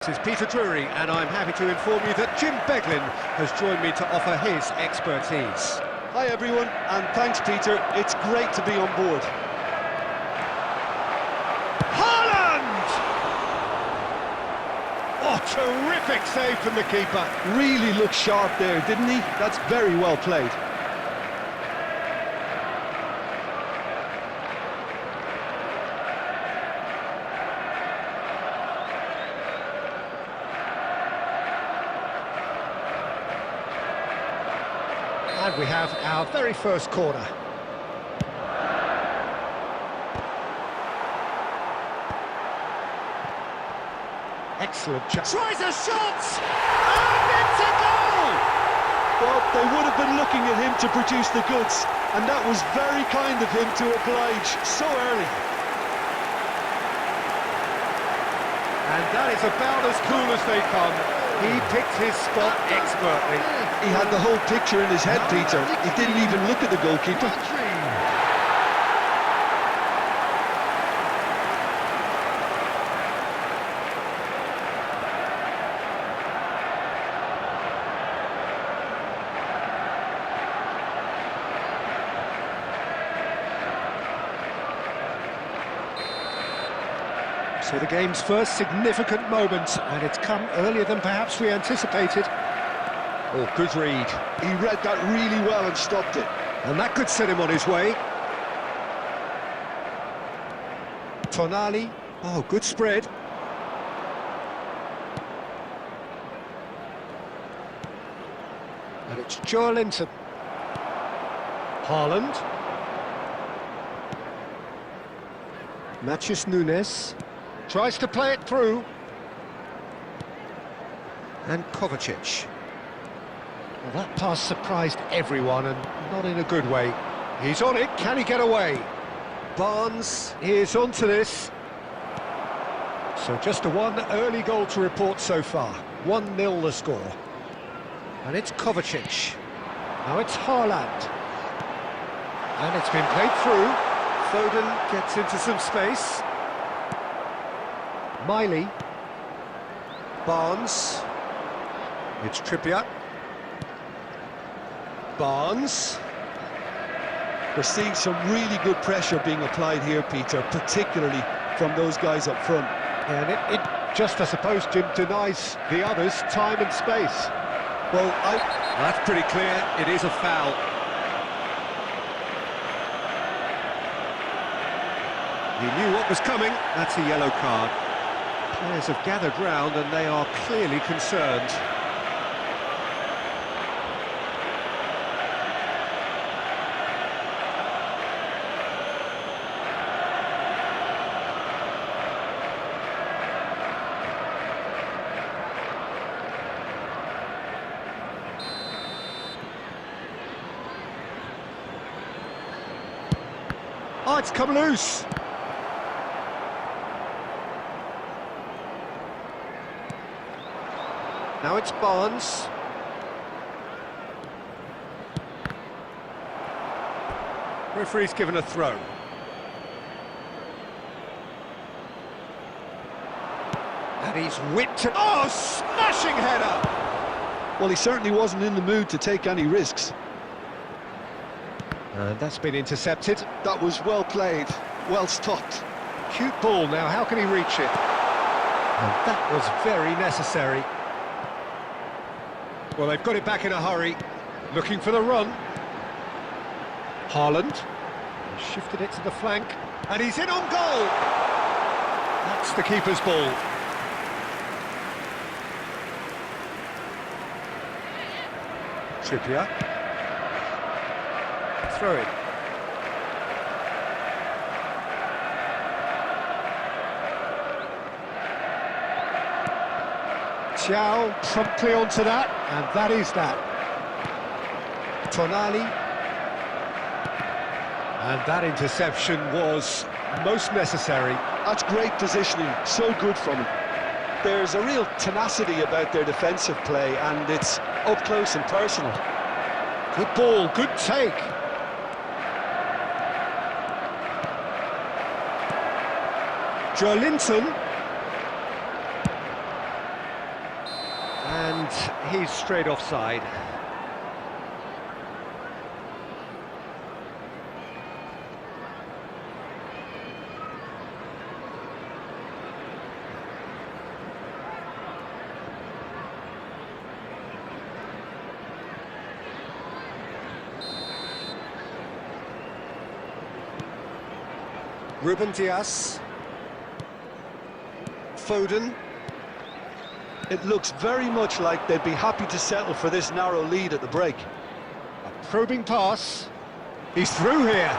This is Peter Drury, and I'm happy to inform you that Jim Beglin has joined me to offer his expertise. Hi everyone, and thanks Peter, it's great to be on board. Haaland! Oh, terrific save from the keeper. Really looked sharp there, didn't he? That's very well played. And we have our very first corner. Excellent chance. Tries a shot! And it's a goal! Well, they would have been looking at him to produce the goods, and that was very kind of him to oblige so early. And that is about as cool as they come. He picked his spot expertly. He had the whole picture in his head, Peter. He didn't even look at the goalkeeper. So the game's first significant moment, and it's come earlier than perhaps we anticipated. Oh, good read. He read that really well and stopped it. And that could set him on his way. Tonali. Oh, good spread. And it's Joelinton. Haaland. Matheus Nunes. Tries to play it through. And Kovacic. Well, that pass surprised everyone, and not in a good way. He's on it, can he get away? Barnes is onto this. So just a one early goal to report so far. 1-0 the score. And it's Kovacic. Now it's Haaland. And it's been played through. Foden gets into some space. Miley. Barnes. It's Trippier. Barnes. We're seeing some really good pressure being applied here, Peter, particularly from those guys up front. And it just, I suppose, Jim, denies the others time and space. Well, that's pretty clear. It is a foul. He knew what was coming. That's a yellow card. Players have gathered round and they are clearly concerned. Oh, it's come loose. Now it's Barnes. Referee's given a throw. And he's whipped it. Oh, smashing header! well, he certainly wasn't in the mood to take any risks. And that's been intercepted. That was well played, well stopped. Cute ball now, how can he reach it? And that was very necessary. Well, they've got it back in a hurry, looking for the run. Haaland shifted it to the flank, and he's in on goal! That's the keeper's ball. Trippier. Throw it. Thiaw promptly onto that, and that is that. Tonali. And that interception was most necessary. That's great positioning, so good from him. There's a real tenacity about their defensive play, and it's up close and personal. Good ball, good take. Joelinton. And he's straight offside. Ruben Dias. Foden. It looks very much like they'd be happy to settle for this narrow lead at the break. A probing pass. He's through here.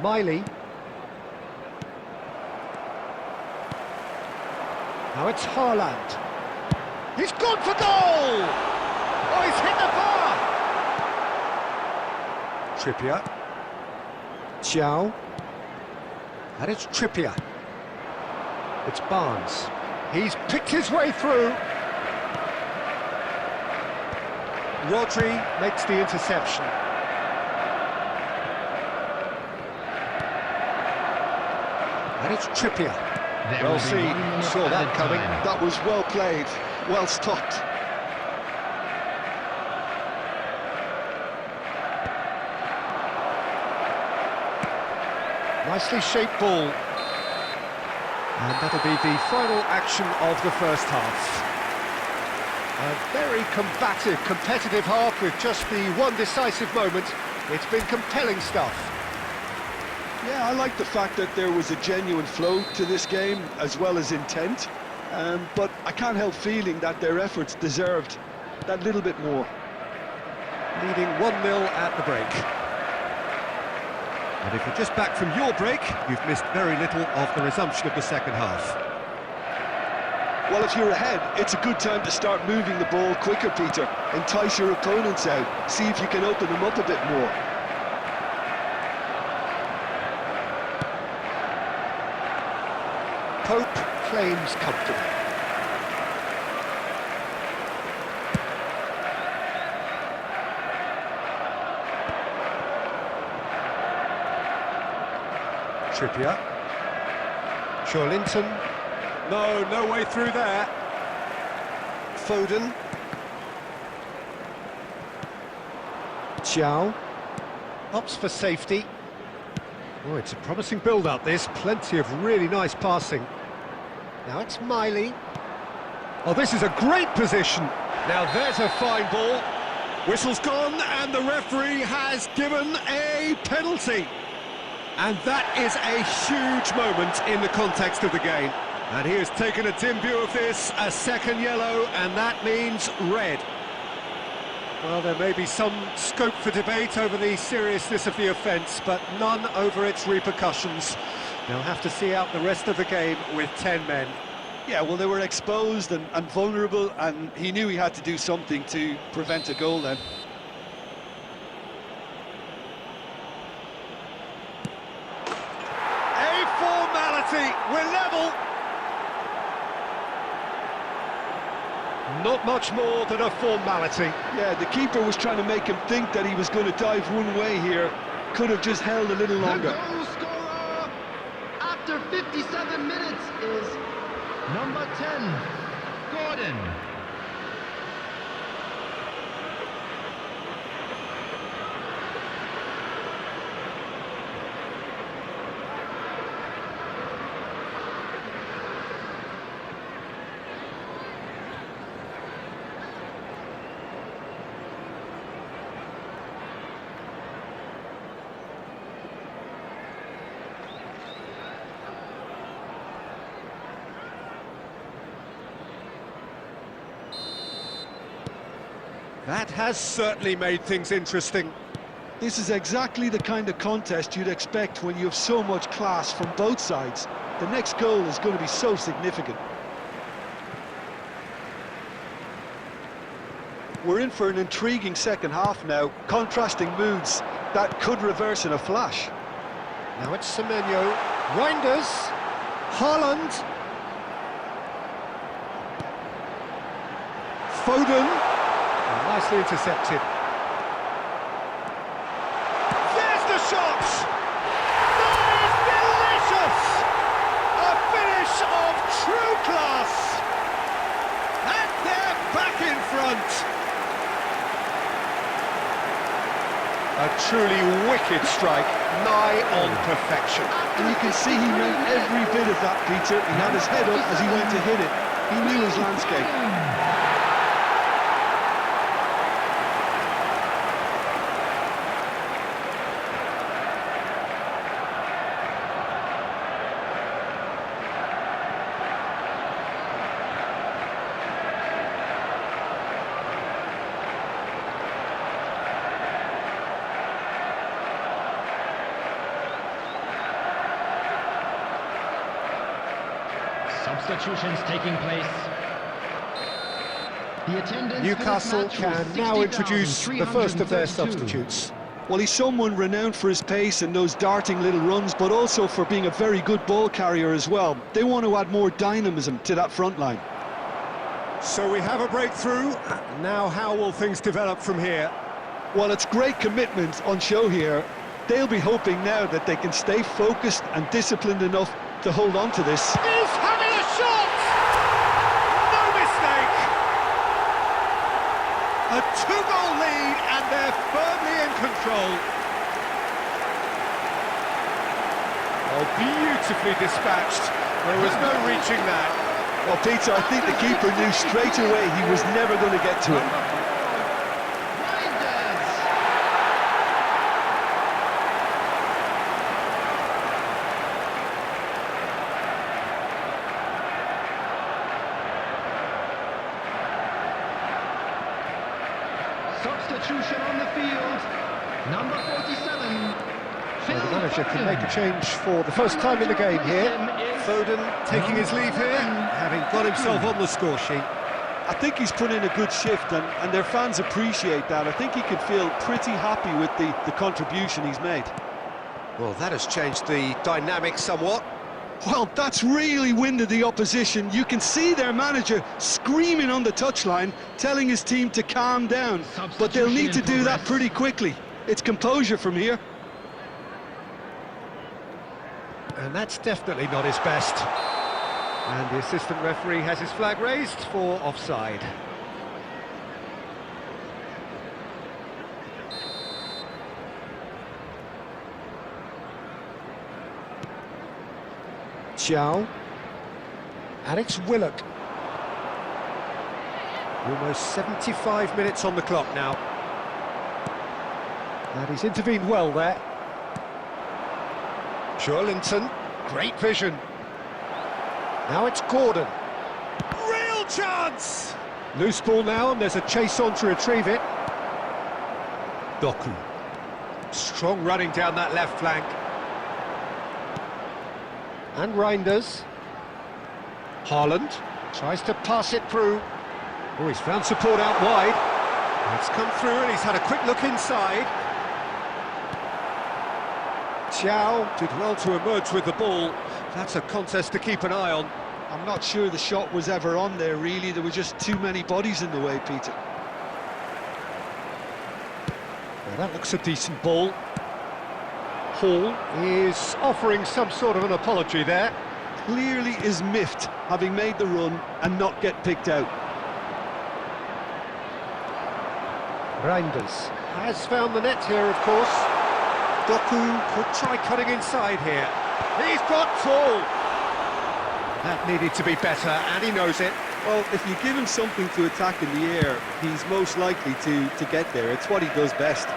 Miley. Now it's Haaland. He's gone for goal! Oh, he's hit the bar! Trippier. Xiao. And it's Trippier. It's Barnes. He's picked his way through. Rodri makes the interception. And it's Trippier. Well seen, saw that coming. That was well played, well stopped. Nicely shaped ball. And that'll be the final action of the first half. A very combative, competitive half with just the one decisive moment. It's been compelling stuff. Yeah, I like the fact that there was a genuine flow to this game as well as intent. But I can't help feeling that their efforts deserved that little bit more. Leading 1-0 at the break. And if you're just back from your break, you've missed very little of the resumption of the second half. Well, if you're ahead, it's a good time to start moving the ball quicker, Peter. Entice your opponents out, see if you can open them up a bit more. Pope claims comfortably. Trippier. Linton. No way through there. Foden. Xiao. Opts for safety. Oh, it's a promising build-up, this. Plenty of really nice passing. Now it's Miley. Oh, this is a great position. Now there's a fine ball. Whistle's gone, and the referee has given a penalty. And that is a huge moment in the context of the game. And he has taken a dim view of this, a second yellow, and that means red. Well, there may be some scope for debate over the seriousness of the offence, but none over its repercussions. They'll have to see out the rest of the game with 10 men. Yeah, well, they were exposed and vulnerable, and he knew he had to do something to prevent a goal then. We're level. Not much more than a formality. Yeah, the keeper was trying to make him think that he was going to dive one way here. Could have just held a little longer. The goal scorer after 57 minutes is number 10, Gordon. That has certainly made things interesting. This is exactly the kind of contest you'd expect when you have so much class from both sides. The next goal is going to be so significant. We're in for an intriguing second half now, contrasting moods that could reverse in a flash. Now it's Semenyo, Reinders, Haaland, Foden. Nicely intercepted. There's the shot! That is delicious! A finish truly wicked strike, nigh on perfection. And you can see he meant every bit of that, Peter. He had his head up as he went to hit it. He knew his landscape. Substitutions taking place. The attendance Newcastle can now introduce the first of their substitutes. Well, he's someone renowned for his pace and those darting little runs, but also for being a very good ball carrier as well. They want to add more dynamism to that front line. So we have a breakthrough. Now how will things develop from here? Well, it's great commitment on show here. They'll be hoping now that they can stay focused and disciplined enough to hold on to this. He's having a shot! No mistake! A two-goal lead and they're firmly in control. Oh, beautifully dispatched. There was no reaching that. Well, Peter, I think the keeper knew straight away he was never going to get to it. Substitution on the field. Number 47. Well, the manager can make a change for the first time in the game here. Foden taking his leave here, having got himself on the score sheet. I think he's put in a good shift and their fans appreciate that. I think he could feel pretty happy with the contribution he's made. Well, that has changed the dynamic somewhat. Well, that's really winded the opposition. You can see their manager screaming on the touchline, telling his team to calm down. But they'll need to do that pretty quickly. It's composure from here. And that's definitely not his best. And the assistant referee has his flag raised for offside. Chow. Alex Willock. Almost 75 minutes on the clock now. And he's intervened well there. Joelinton, great vision. Now it's Gordon. Real chance! Loose ball now, and there's a chase on to retrieve it. Doku. Strong running down that left flank. And Reinders. Haaland tries to pass it through. Oh, he's found support out wide. It's come through and he's had a quick look inside. Chow did well to emerge with the ball. That's a contest to keep an eye on. I'm not sure the shot was ever on there, really. There were just too many bodies in the way, Peter. Well, that looks a decent ball. Hall is offering some sort of an apology there. Clearly is miffed, having made the run and not get picked out. Reinders has found the net here, of course. Doku could try cutting inside here. He's got tall. That needed to be better, and he knows it. Well, if you give him something to attack in the air, he's most likely to get there. It's what he does best.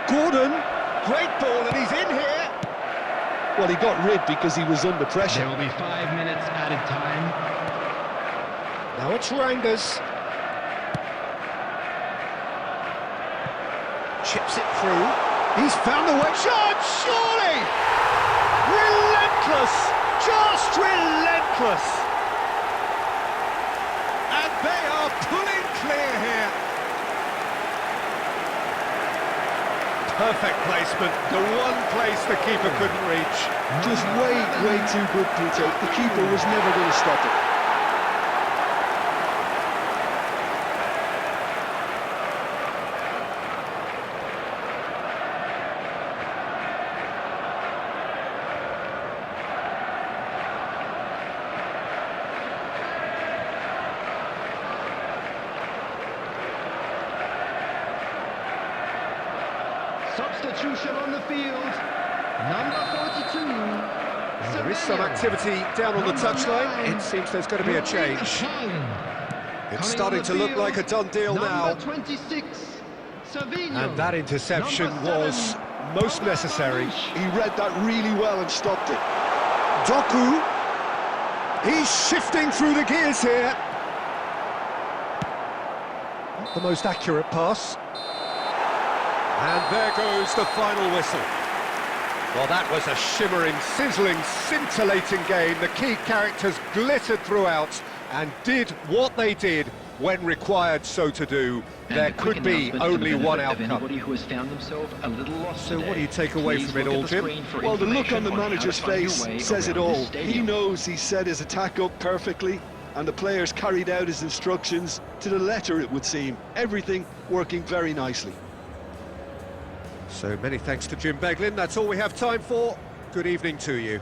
Gordon, great ball, and he's in here. Well, he got rid because he was under pressure. There will be 5 minutes added time. Now it's Reinders. Chips it through. He's found the way. Shot, surely! Relentless! Just relentless! And they are pulling clear here. Perfect placement, the one place the keeper couldn't reach. Just way too good, Peter. The keeper was never going to stop it. Substitution on the field. Number 42. Well, there is some activity down on the touchline. It seems there's going to be a change. It's starting to look like a done deal now. Number 26. And that interception was most necessary. He read that really well and stopped it. Doku. He's shifting through the gears here. Not the most accurate pass. And there goes the final whistle. Well, that was a shimmering, sizzling, scintillating game. The key characters glittered throughout and did what they did when required so to do. There could be only one outcome. Who has found themselves a little lost So today, what do you take away please from it look all, at the Jim? screen for Well, the look on the information how to manager's find your face way says it around all. this He stadium. knows he set his attack up perfectly, and the players carried out his instructions to the letter, it would seem. Everything working very nicely. So many thanks to Jim Beglin. That's all we have time for. Good evening to you.